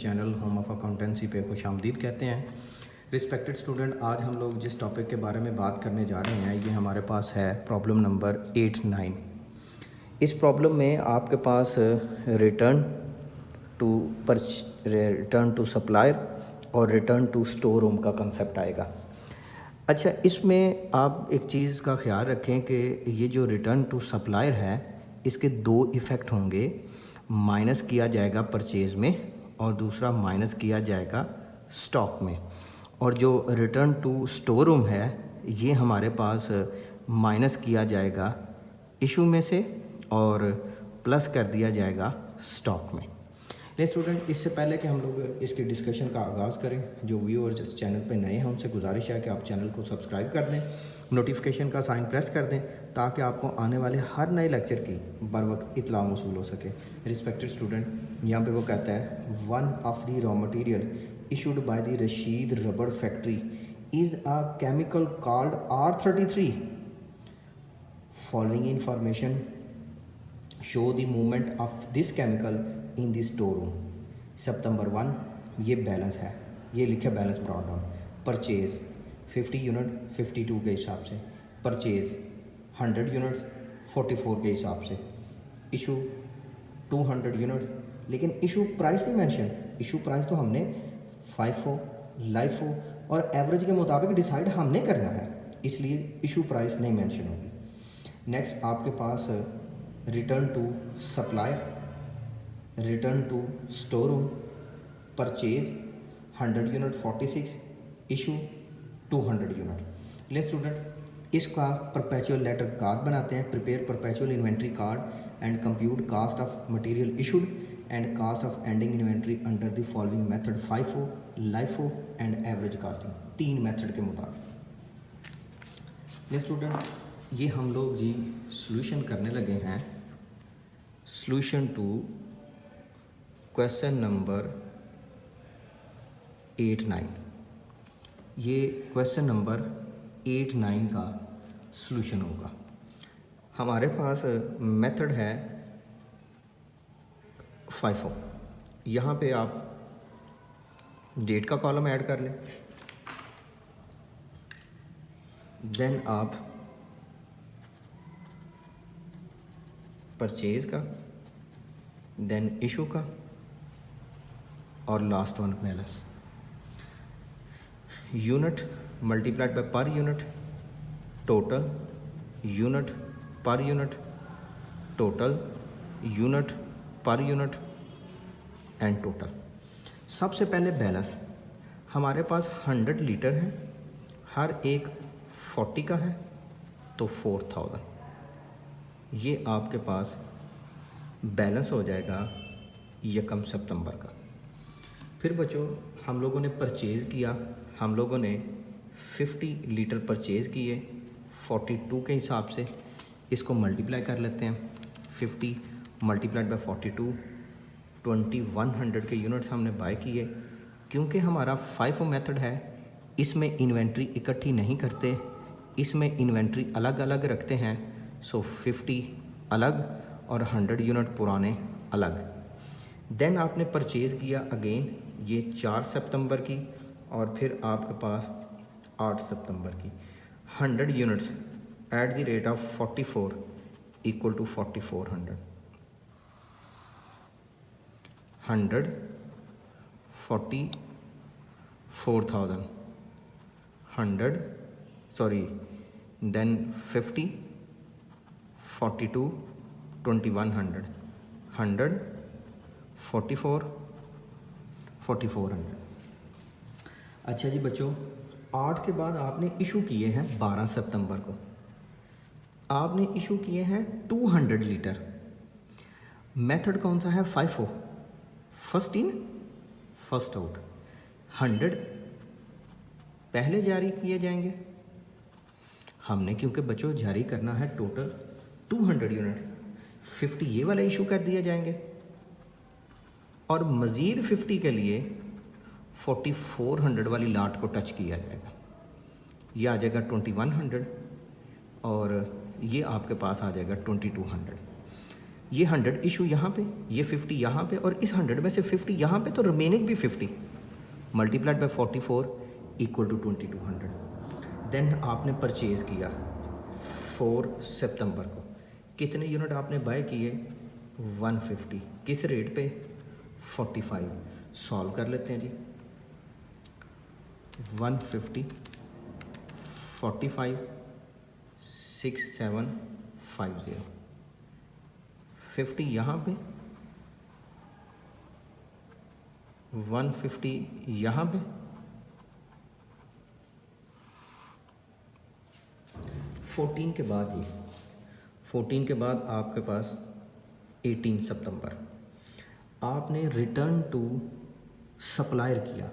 Channel home of accountancy पे खुशामदीद कहते हैं। रिस्पेक्टेड स्टूडेंट, आज हम लोग जिस टॉपिक के बारे में बात करने जा रहे हैं ये हमारे पास है प्रॉब्लम नंबर 8-9। इस प्रॉब्लम में आपके पास रिटर्न टू सप्लायर और रिटर्न टू स्टोर रूम का कंसेप्ट आएगा। अच्छा, इसमें आप एक चीज़ का ख्याल रखें कि ये जो रिटर्न टू सप्लायर है इसके दो इफ़ेक्ट होंगे। माइनस किया जाएगा परचेज़ में और दूसरा माइनस किया जाएगा स्टॉक में। और जो रिटर्न टू स्टोर रूम है ये हमारे पास माइनस किया जाएगा इशू में से और प्लस कर दिया जाएगा स्टॉक में। नहीं स्टूडेंट, इससे पहले कि हम लोग इसकी डिस्कशन का आगाज़ करें, जो व्यूअर्स इस चैनल पे नए हैं उनसे गुजारिश है कि आप चैनल को सब्सक्राइब कर दें, नोटिफिकेशन का साइन प्रेस कर दें ताकि आपको आने वाले हर नए लेक्चर की बर वक्त इतला मौसूल हो सके। रिस्पेक्टेड स्टूडेंट, यहाँ पे वो कहता है one of the raw material issued by the Rashid rubber factory is a chemical called R33। Following information show the movement of this chemical in the store room. सितंबर 1 ये बैलेंस है, ये लिखे balance brought down. Purchase 50 unit 52 के हिसाब से, purchase 100 units 44 के हिसाब से, इशू 200 यूनिट्स, लेकिन इशू प्राइस नहीं मेंशन। इशू प्राइस तो हमने FIFO, LIFO और एवरेज के मुताबिक डिसाइड हमने करना है, इसलिए इशू प्राइस नहीं मेंशन होगी। नेक्स्ट आपके पास return to supplier, return to store room, purchase 100 unit 46, issue 200 unit. ले स्टूडेंट, इसका परपेचुअल लेटर कार्ड बनाते हैं। Prepare perpetual inventory card and compute cost of material issued and cost of ending inventory under the following method FIFO, LIFO and average costing. 3 method के मुताबिक। ले student, ये हम लोग जी सॉल्यूशन करने लगे हैं। Solution to question number 8-9। ये क्वेश्चन नंबर 8-9 का सॉल्यूशन होगा। हमारे पास मेथड है FIFO। यहाँ पे आप डेट का कॉलम ऐड कर लें, देन आप परचेज का, देन इशू का और last one balance. Unit multiplied by पर unit, total unit per unit, total unit per unit and total. सबसे पहले बैलेंस। हमारे पास 100 लीटर है, हर एक 40 का है तो 4000। ये आपके पास बैलेंस हो जाएगा 1 सितंबर का। फिर बच्चों, हम लोगों ने परचेज़ किया, हम लोगों ने 50 लीटर परचेज़ किए 42 के हिसाब से। इसको मल्टीप्लाई कर लेते हैं। 50 मल्टीप्लाइड बाय 42, 2100 के यूनिट्स हमने बाय किए। क्योंकि हमारा FIFO मेथड है, इसमें इन्वेंट्री इकट्ठी नहीं करते, इसमें इन्वेंट्री अलग अलग रखते हैं। सो 50 अलग और 100 यूनिट पुराने अलग। देन आपने परचेज़ किया अगेन, ये 4 सितंबर की और फिर आपके पास 8 सितंबर की। 100 units at the rate of 44 equal to 4400। 100 44,000, 100 sorry, then 50 42 2100, 100 44 4400। अच्छा जी बच्चों, 8 के बाद आपने इशू किए हैं 12 सितंबर को। आपने इशू किए हैं 200 लीटर। मेथड कौन सा है? FIFO, first in first out. 100 पहले जारी किए जाएंगे हमने, क्योंकि बच्चों जारी करना है टोटल 200 यूनिट। 50 ये वाले इशू कर दिए जाएंगे और मज़ीद 50 के लिए 4400 वाली लाट को टच किया जाएगा। ये आ जाएगा 2100 और ये आपके पास आ जाएगा 2200। ये 100 इशू यहाँ पे, ये 50 यहाँ पे, और इस 100 में से 50 यहाँ पे, तो रिमेनिंग भी 50 multiplied by 44 equal to 2200। Then आपने परचेज़ किया 4 सितंबर को, कितने यूनिट आपने बाय किए? 150। किस रेट पे? 45। सॉल्व कर लेते हैं जी। 150 45 6750, 50 यहाँ पे, 150 यहाँ पे, 14 के बाद जी, 14 के बाद आपके पास 18 सितंबर, आपने रिटर्न टू सप्लायर किया।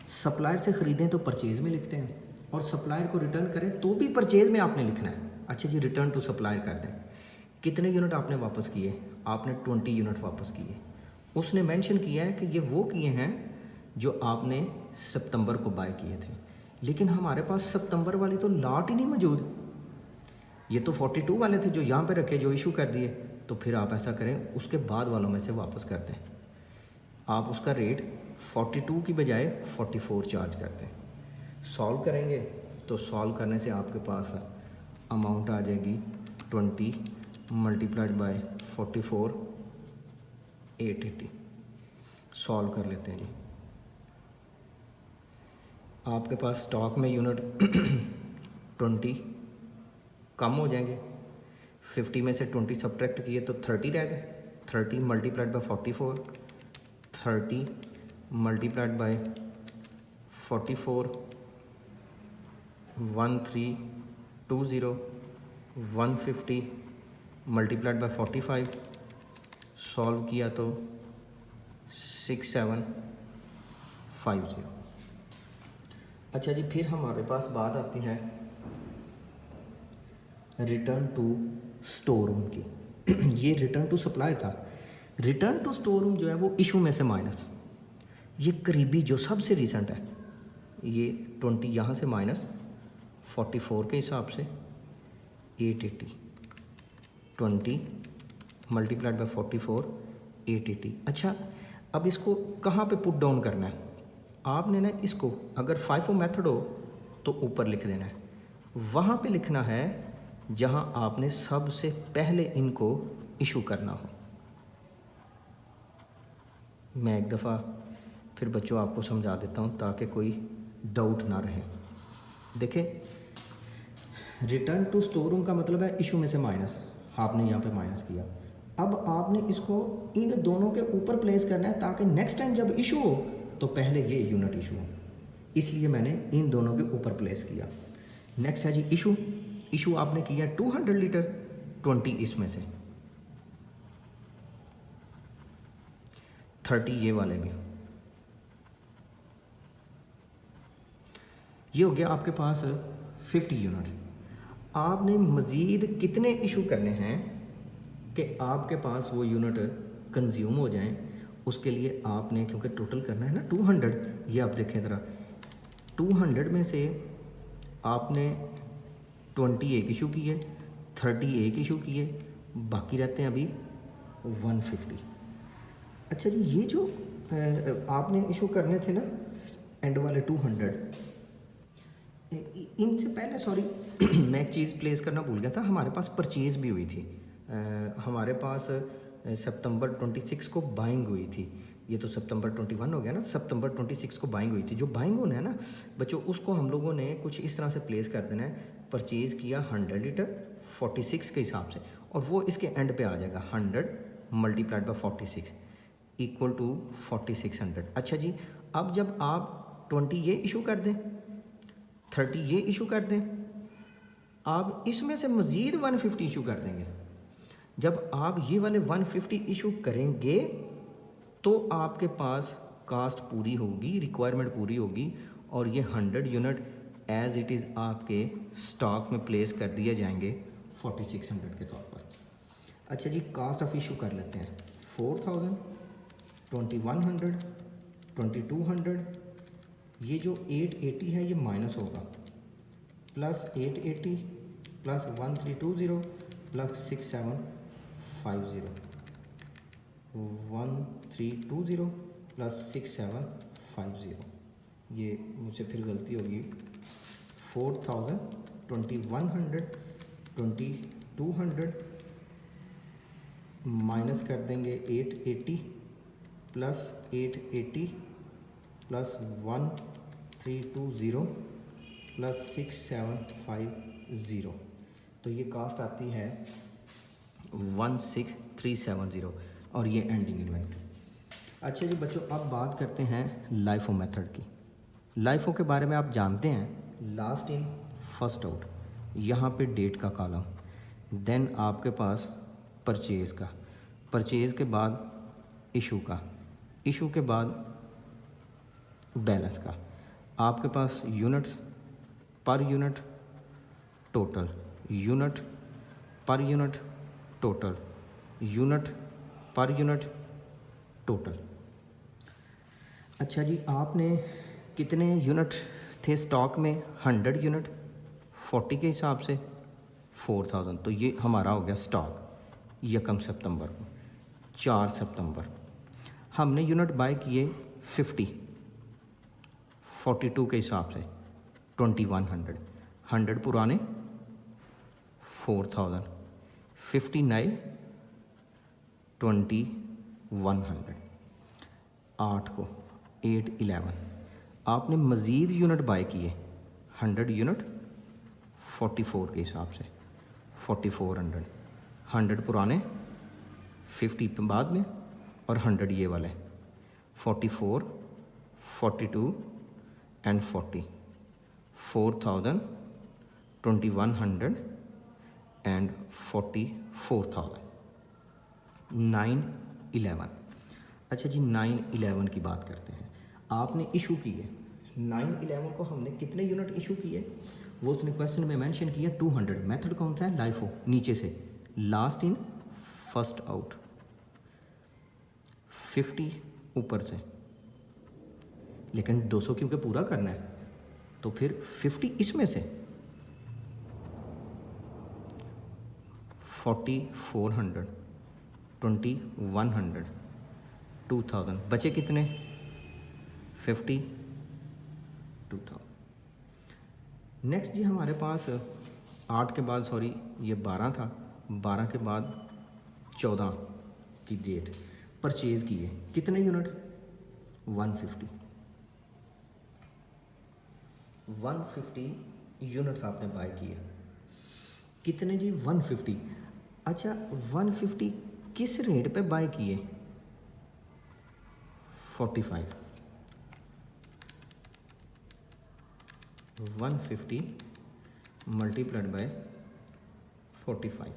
सप्लायर से ख़रीदें तो परचेज़ में लिखते हैं, और सप्लायर को रिटर्न करें तो भी परचेज़ में आपने लिखना है। अच्छा जी, रिटर्न टू सप्लायर कर दें। कितने यूनिट आपने वापस किए? आपने 20 यूनिट वापस किए। उसने मेंशन किया है कि ये वो किए हैं जो आपने सितंबर को बाय किए थे, लेकिन हमारे पास सितंबर वाली तो लॉट ही नहीं मौजूद। ये तो 42 वाले थे जो यहाँ पे रखे, जो इशू कर दिए। तो फिर आप ऐसा करें, उसके बाद वालों में से वापस कर दें। आप उसका रेट 42 की बजाय 44 चार्ज कर दें। सॉल्व करेंगे तो सॉल्व करने से आपके पास अमाउंट आ जाएगी 20 मल्टीप्लाइड बाय 44 880। सॉल्व कर लेते हैं जी। आपके पास स्टॉक में यूनिट 20 कम हो जाएंगे। 50 में से 20 सब्ट्रैक्ट किए तो 30 रह गए। 30 multiplied by 44, 30 multiplied by 44 1320, 150 multiplied by 45, solve किया तो 6750। अच्छा जी, फिर हमारे पास बात आती है रिटर्न टू स्टोर रूम की। ये रिटर्न टू सप्लायर था। रिटर्न टू स्टोर रूम जो है वो इशू में से माइनस, ये करीबी जो सबसे रिसेंट है, ये 20 यहाँ से माइनस 44 के हिसाब से 880, 20 मल्टीप्लाइड बाय 44 880। अच्छा, अब इसको कहाँ पे पुट डाउन करना है? आपने ना इसको, अगर FIFO मेथड हो तो ऊपर लिख देना है, वहाँ पे लिखना है जहाँ आपने सबसे पहले इनको इशू करना हो। मैं एक दफ़ा फिर बच्चों आपको समझा देता हूँ ताकि कोई डाउट ना रहे। देखें, रिटर्न टू स्टोर रूम का मतलब है इशू में से माइनस, आपने यहाँ पे माइनस किया। अब आपने इसको इन दोनों के ऊपर प्लेस करना है ताकि नेक्स्ट टाइम जब इशू हो तो पहले ये यूनिट इशू हो, इसलिए मैंने इन दोनों के ऊपर प्लेस किया। नेक्स्ट है जी इशू। इशू आपने किया 200 लीटर, 20 इसमें से, 30 ये वाले भी। ये हो गया आपके पास 50 यूनिट्स। आपने मज़ीद कितने इशू करने हैं कि आपके पास वो यूनिट कंज्यूम हो जाएं? उसके लिए आपने, क्योंकि टोटल करना है ना 200, ये आप देखें ज़रा, 200 में से आपने 20 एक इशू किए, 30 एक इशू किए, बाकी रहते हैं अभी 150। अच्छा जी, ये जो आपने इशू करने थे ना एंड वाले 200, इनसे पहले सॉरी मैं एक चीज़ प्लेस करना भूल गया था, हमारे पास परचेज़ भी हुई थी। हमारे पास सितंबर 26 को बाइंग हुई थी। ये तो सितंबर 21 हो गया ना, सितंबर 26 को बाइंग हुई थी। जो बाइंग होना है ना बच्चों, उसको हम लोगों ने कुछ इस तरह से प्लेस कर देना है। परचेज़ किया 100 लीटर 46 के हिसाब से, और वो इसके एंड पे आ जाएगा 100 मल्टीप्लाइड बाय 46 इक्वल टू 4600। अच्छा जी, अब जब आप 20 ये इशू कर दें, 30 ये इशू कर दें, आप इसमें से मज़ीद 150 इशू कर देंगे। जब आप ये वाले 150 इशू करेंगे तो आपके पास कास्ट पूरी होगी, रिक्वायरमेंट पूरी होगी, और ये 100 यूनिट एज इट इज़ आपके स्टॉक में प्लेस कर दिए जाएंगे 4600 के तौर पर। अच्छा जी, कास्ट ऑफ इशू कर लेते हैं। 4000, 2100, 2200, ये जो 880 है ये माइनस होगा, प्लस 880 प्लस 1320 प्लस 50 1320 प्लस 6750, ये मुझसे फिर गलती होगी, 4000 2100 2200 माइनस कर देंगे 880 प्लस 880 प्लस 1320 प्लस 6750, तो ये कास्ट आती है 16370 और ये एंडिंग इवेंट। अच्छा जी बच्चों, अब बात करते हैं लाइफो मेथड की। लाइफो के बारे में आप जानते हैं, लास्ट इन फर्स्ट आउट, यहाँ पे डेट का कॉलम, देन आपके पास परचेज़ का, परचेज़ के बाद इशू का, इशू के बाद बैलेंस का, आपके पास units, per unit, total, unit, per unit, total, unit, per unit, total. अच्छा जी, आपने कितने यूनिट थे स्टॉक में? 100 यूनिट, 40 के हिसाब से 4000, तो ये हमारा हो गया स्टॉक 1 सितंबर को। 4 सितंबर हमने यूनिट बाय किए 50, 42 के हिसाब से 2100, 100 पुराने 4000, 50 नए 2100, 8 को 811 आपने मज़ीद यूनिट बाय किए 100 यूनिट 44 के हिसाब से 4400, 100 पुराने 50 बाद में और 100 ये वाले 44 42 एंड 40, 4000 2100 एंड 44,000, 911। अच्छा जी, 911 की बात करते हैं। आपने इशू किए 911 को, हमने कितने यूनिट इशू किए वो उसने क्वेश्चन में मेंशन किया 200। मेथड कौन सा है? लाइफो, नीचे से लास्ट इन फर्स्ट आउट, 50 ऊपर से, लेकिन 200 क्योंकि पूरा करना है तो फिर 50 इसमें से 4400 2100 2000 बचे कितने? 50 2000। नेक्स्ट जी हमारे पास 8 के बाद, सॉरी ये 12 था, 12 के बाद 14 की डेट परचेज़ किए कितने यूनिट? 150 यूनिट्स आपने बाय किए। कितने जी? 150। अच्छा, 150 किस रेट पे बाय किए? 45। 150 मल्टीप्लाइड बाय 45,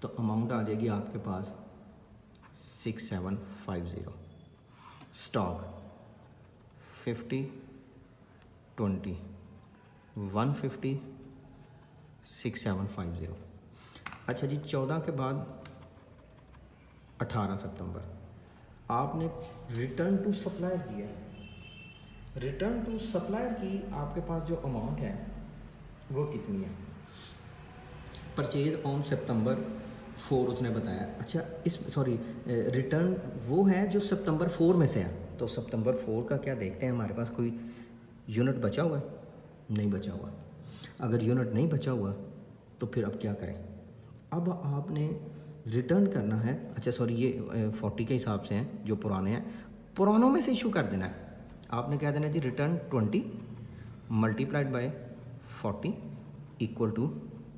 तो अमाउंट आ जाएगी आपके पास 6750। स्टॉक 50 20 150 6750। अच्छा जी, 14 के बाद 18 सितंबर आपने रिटर्न टू सप्लायर किया। रिटर्न टू सप्लायर की आपके पास जो अमाउंट है वो कितनी है? परचेज ऑन सितंबर 4 उसने बताया। अच्छा, इस सॉरी रिटर्न वो है जो सितंबर 4 में से है, तो सितंबर 4 का क्या देखते हैं, हमारे पास कोई यूनिट बचा हुआ है? नहीं बचा हुआ। अगर यूनिट नहीं बचा हुआ तो फिर अब क्या करें? अब आपने रिटर्न करना है। अच्छा सॉरी, ये 40 के हिसाब से हैं जो पुराने हैं, पुरानों में से इशू कर देना है। आपने क्या देना जी? Return 20 multiplied by 40 equal to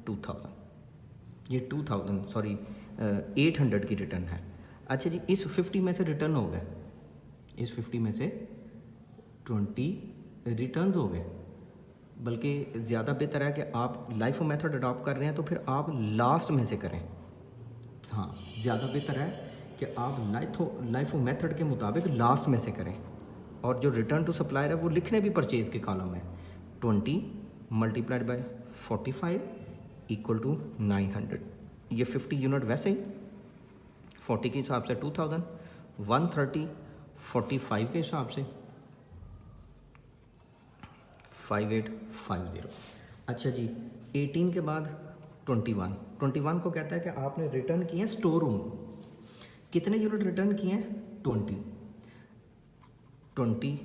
2000। ये 2000 सॉरी 800 की रिटर्न है। अच्छा जी, इस 50 में से रिटर्न हो गए, इस 50 में से 20 रिटर्न हो गए। बल्कि ज़्यादा बेहतर है कि आप लाइफो मेथड अडॉप्ट कर रहे हैं तो फिर आप लास्ट में से करें। हाँ, ज़्यादा बेहतर है कि आप लाइफो मेथड के मुताबिक लास्ट में से करें। और जो रिटर्न टू सप्लायर है वो लिखने भी परचेज के कॉलम में 20 मल्टीप्लाइड बाय 45 इक्वल टू 900। ये 50 यूनिट वैसे ही 40 के हिसाब से 2000, 130 45 के हिसाब से 5850। अच्छा जी, 18 के बाद 21 को कहता है कि आपने रिटर्न किए हैं स्टोर रूम को। कितने यूनिट रिटर्न किए हैं? 20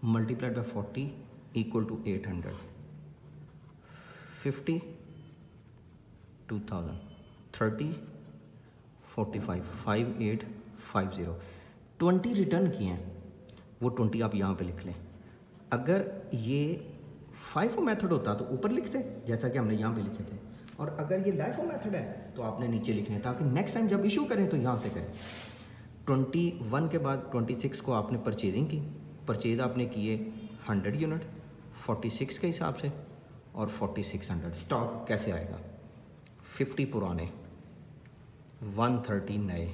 multiplied by 40 equal to 800। 50 2000 30 45 5850 20 return किए हैं, वो 20 आप यहाँ पे लिख लें। अगर ये FIFO मेथड होता तो ऊपर लिखते जैसा कि हमने यहाँ पे लिखे थे, और अगर ये LIFO मेथड है तो आपने नीचे लिखने ताकि नेक्स्ट टाइम जब इशू करें तो यहाँ से करें। 21 के बाद 26 को आपने परचेजिंग की, परचेज आपने किए 100 यूनिट 46 के हिसाब से और 4600। स्टॉक कैसे आएगा? 50 पुराने 130 नए,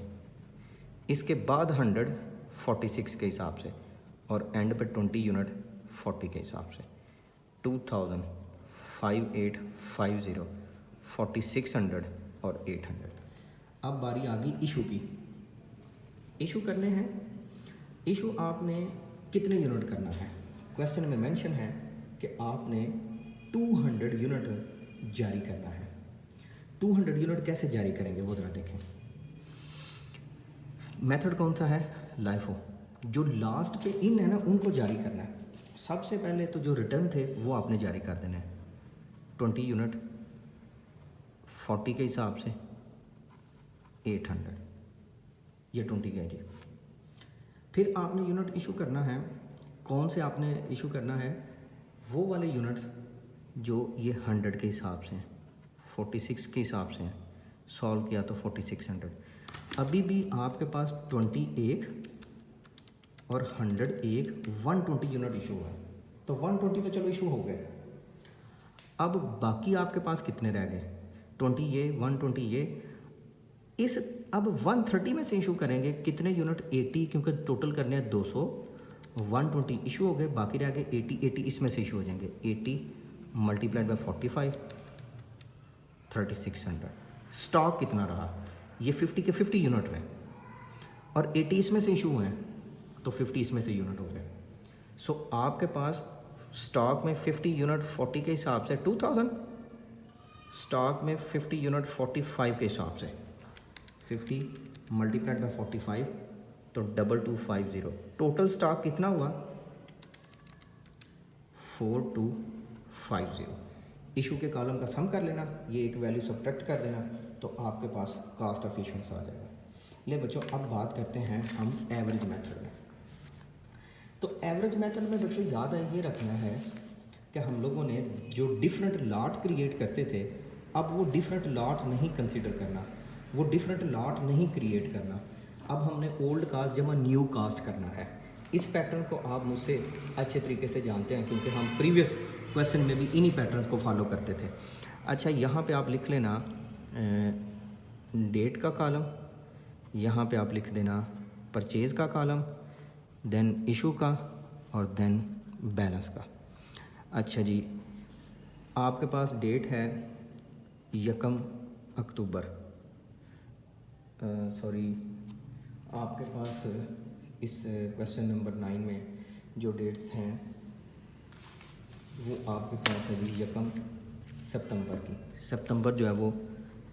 इसके बाद 100 46 के हिसाब से और एंड पे 20 यूनिट 40 के हिसाब से 2000 5850 4600 और 800। अब बारी आ गई इशू की। इशू करने हैं। इशू आपने कितने यूनिट करना है? क्वेश्चन में मेंशन है कि आपने 200 यूनिट जारी करना है। 200 यूनिट कैसे जारी करेंगे वो ज़रा देखें। मेथड कौन सा है? LIFO। जो लास्ट पे इन है ना उनको जारी करना है। सबसे पहले तो जो रिटर्न थे वो आपने जारी कर देना है। 20 यूनिट 40 के हिसाब से 800, ये 20 का जी। फिर आपने यूनिट इशू करना है। कौन से आपने इशू करना है? वो वाले यूनिट्स जो ये 100 के हिसाब से हैं, 46 के हिसाब से हैं। सॉल्व किया तो 4600। अभी भी आपके पास 21 और 101 120 यूनिट इशू हुआ है, तो 120 तो चलो इशू हो गए। अब बाकी आपके पास कितने रह गए? 20 ये 120 ये। इस अब 130 में से इशू करेंगे कितने यूनिट? 80, क्योंकि टोटल करने हैं 200। 120 इशू हो गए, बाकी रह गए 80 इसमें से इशू हो जाएंगे। 80 मल्टीप्लाइड बाय 45 3600। स्टॉक कितना रहा? ये 50 के 50 यूनिट रहे और 80 इसमें से इशू हुए हैं तो 50 इसमें से यूनिट हो गए। सो आपके पास स्टॉक में 50 यूनिट 40 के हिसाब से 2000, स्टॉक में 50 यूनिट 45 के हिसाब से 50 मल्टीप्लाइड बाय 45 तो 2250। टोटल स्टॉक कितना हुआ? 4250। इशू के कॉलम का सम कर लेना, ये एक वैल्यू सब्ट्रैक्ट कर देना तो आपके पास कास्ट ऑफ इशूएंस आ जाएगा। ले बच्चों अब बात करते हैं हम एवरेज मेथड में। तो एवरेज मेथड में बच्चों याद है ये रखना है कि हम लोगों ने जो डिफरेंट लॉट क्रिएट करते थे, अब वो डिफरेंट लॉट नहीं कंसीडर करना, वो डिफरेंट लॉट नहीं क्रिएट करना। अब हमने ओल्ड कास्ट जमा न्यू कास्ट करना है। इस पैटर्न को आप मुझसे अच्छे तरीके से जानते हैं क्योंकि हम प्रीवियस क्वेश्चन में भी इन्हीं पैटर्न को फॉलो करते थे। अच्छा, यहाँ पे आप लिख लेना डेट का कॉलम, यहाँ पे आप लिख देना परचेज़ का कॉलम, देन इशू का और देन बैलेंस का। अच्छा जी, आपके पास डेट है 1 अक्टूबर, सॉरी आपके पास इस क्वेश्चन नंबर 9 में जो डेट्स हैं वो आपके पास है जी 1 सितंबर की। सितंबर जो है वो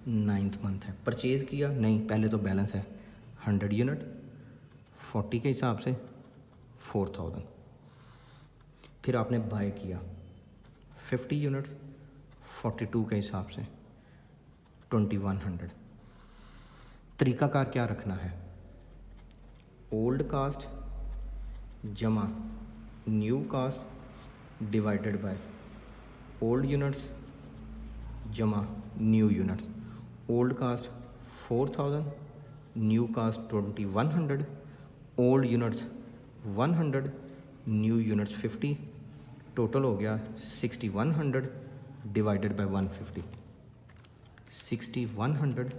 9th मंथ है। परचेज़ किया नहीं, पहले तो बैलेंस है 100 यूनिट 40 के हिसाब से 4000। फिर आपने बाय किया 50 यूनिट्स 42 के हिसाब से 2100। तरीकाकार क्या रखना है? ओल्ड कास्ट जमा new cost divided by old units जमा new units. Old cost 4000, new cost 2100, old units 100, new units 50। Total हो गया 6100 डिवाइडेड बाय 150। 6100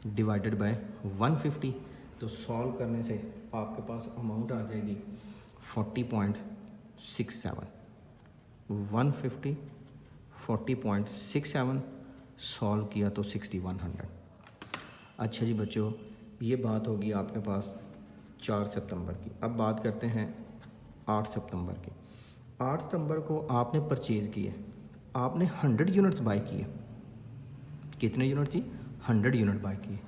डिवाइडेड बाय 150, तो सॉल्व करने से आपके पास अमाउंट आ जाएगी 40.67। 150 40.67 सॉल्व किया तो 6100। अच्छा जी बच्चों, ये बात होगी आपके पास 4 सितंबर की। अब बात करते हैं 8 सितंबर की। 8 सितंबर को आपने परचेज़ किए, आपने 100 यूनिट्स बाय किए। कितने यूनिट जी 100 यूनिट बाय किए।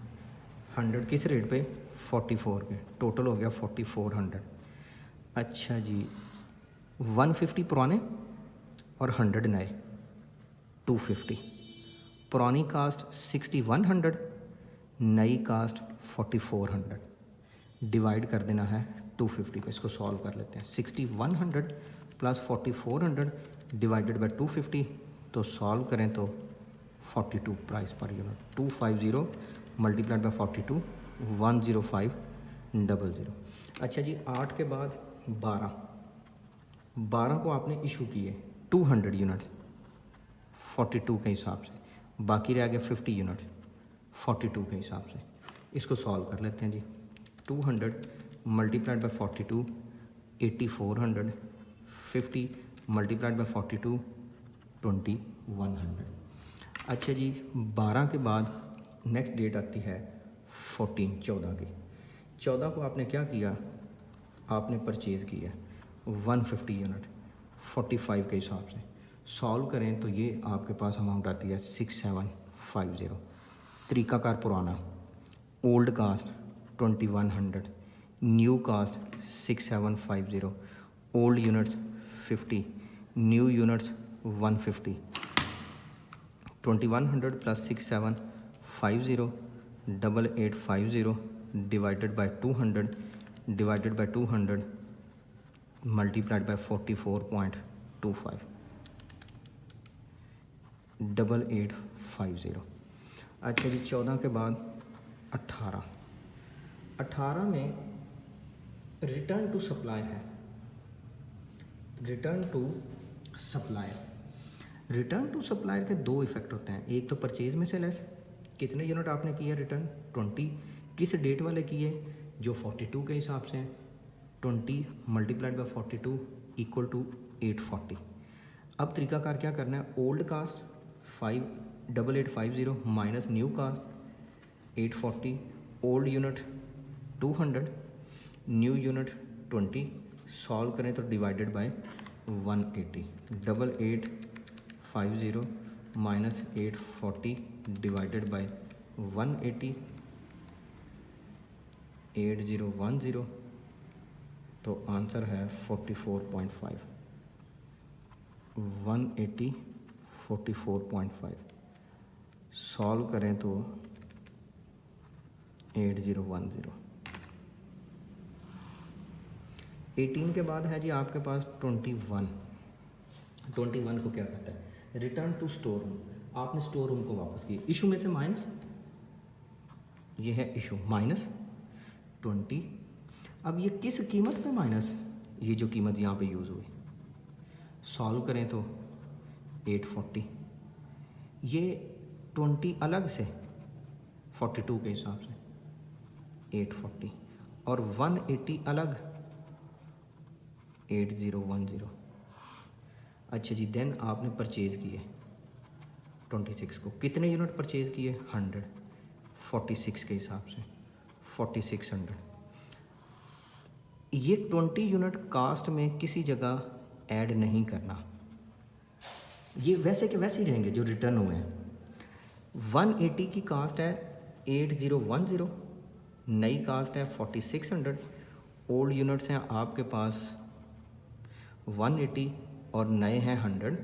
100 किस रेट पे 44 के, टोटल हो गया 4400। अच्छा जी 150 पुराने और 100 नए 250। पुरानी कास्ट 6100, नई कास्ट 4400। डिवाइड कर देना है 250 पे। इसको सॉल्व कर लेते हैं। 6100 प्लस 4400 डिवाइडेड बाई 250, तो सॉल्व करें तो 42 price per unit. 250 multiplied by 42 10500। अच्छा जी 8 के बाद 12 को आपने इशू किए 200 यूनिट्स 42 के हिसाब से, बाकी रह गया 50 यूनिट्स 42 के हिसाब से। इसको सॉल्व कर लेते हैं जी। 200 मल्टीप्लाइड बाई 42 8400, 50 मल्टीप्लाइड बाई 42 2100। अच्छा जी 12 के बाद नेक्स्ट डेट आती है 14 की। 14 को आपने क्या किया, आपने परचेज़ किया 150 यूनिट 45 के हिसाब से। सॉल्व करें तो ये आपके पास अमाउंट आती है 6750। तरीकाकार पुराना, old cost 2100, new cost 6750, old units 50, new units 150। 2100 plus 6750 8850 divided by 200 divided by 200 multiplied by 44.25 8850। अच्छा जी 14 के बाद 18 में रिटर्न टू सप्लाई है। Return to supplier, return to supplier के दो इफ़ेक्ट होते हैं। एक तो परचेज़ में से लेस, कितने यूनिट आपने किया रिटर्न 20, किस डेट वाले किए जो 42 के हिसाब से हैं। 20 मल्टीप्लाइड बाई 42 इक्वल टू 840। अब तरीकाकार क्या करना है, old cost 8850 minus new cost 840, old unit 200, new unit 20। Solve करें तो divided by 180। 8850 minus 840 divided by 180 8010, तो आंसर है 44.5। 180 44.5 सॉल्व करें तो 8010। 18 के बाद है जी आपके पास 21 को क्या कहता है, रिटर्न टू स्टोर रूम। आपने स्टोर रूम को वापस किया, इशू में से माइनस, ये है इशू माइनस 20। अब ये किस कीमत पे माइनस, ये जो कीमत यहाँ पे यूज़ हुई, सॉल्व करें तो 840। ये 20 अलग से 42 के हिसाब से 840 और 180 अलग 8010। अच्छा जी देन आपने परचेज़ किए 26 को, कितने यूनिट परचेज़ किए 100 46 के हिसाब से 4600। ये 20 यूनिट कास्ट में किसी जगह ऐड नहीं करना, ये वैसे के वैसे ही रहेंगे जो रिटर्न हुए हैं। 180 की कास्ट है 8010, नई कास्ट है 4600, ओल्ड यूनिट्स हैं आपके पास 180 और नए हैं 100।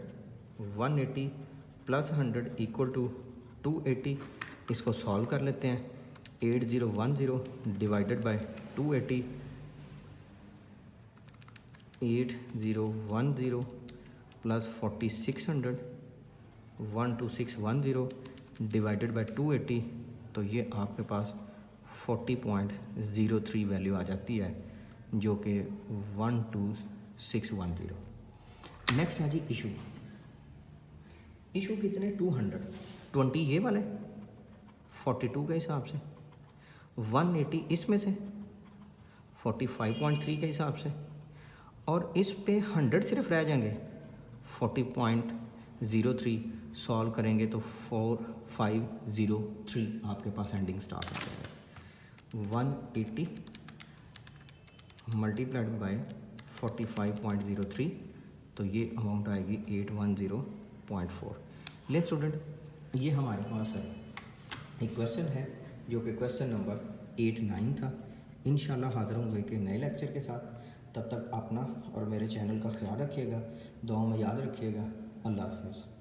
180 प्लस 100 इक्वल टू 280। इसको सॉल्व कर लेते हैं। 8010 divided by 280, 8010 plus 4600 12610 divided by 280, तो ये आपके पास 40.03 वैल्यू आ जाती है, जो कि 12610। नेक्स्ट है जी इशू। इशू कितने 200, 20 ये वाले 42 के हिसाब से, 180 इसमें से 45.3 के हिसाब से, और इस पे 100 सिर्फ रह जाएंगे 40.03। सॉल्व करेंगे तो 4503 आपके पास एंडिंग स्टार्ट हो जाएगा। 180 मल्टीप्लाइड बाय 45.03, तो ये अमाउंट आएगी 810.4। ले स्टूडेंट ये हमारे पास है एक क्वेश्चन है जो कि क्वेश्चन नंबर 8-9 था। इंशाल्लाह हाज़िर होंगे कि नए लेक्चर के साथ। तब तक अपना और मेरे चैनल का ख्याल रखिएगा, दुआओं में याद रखिएगा। अल्लाह हाफ़िज़।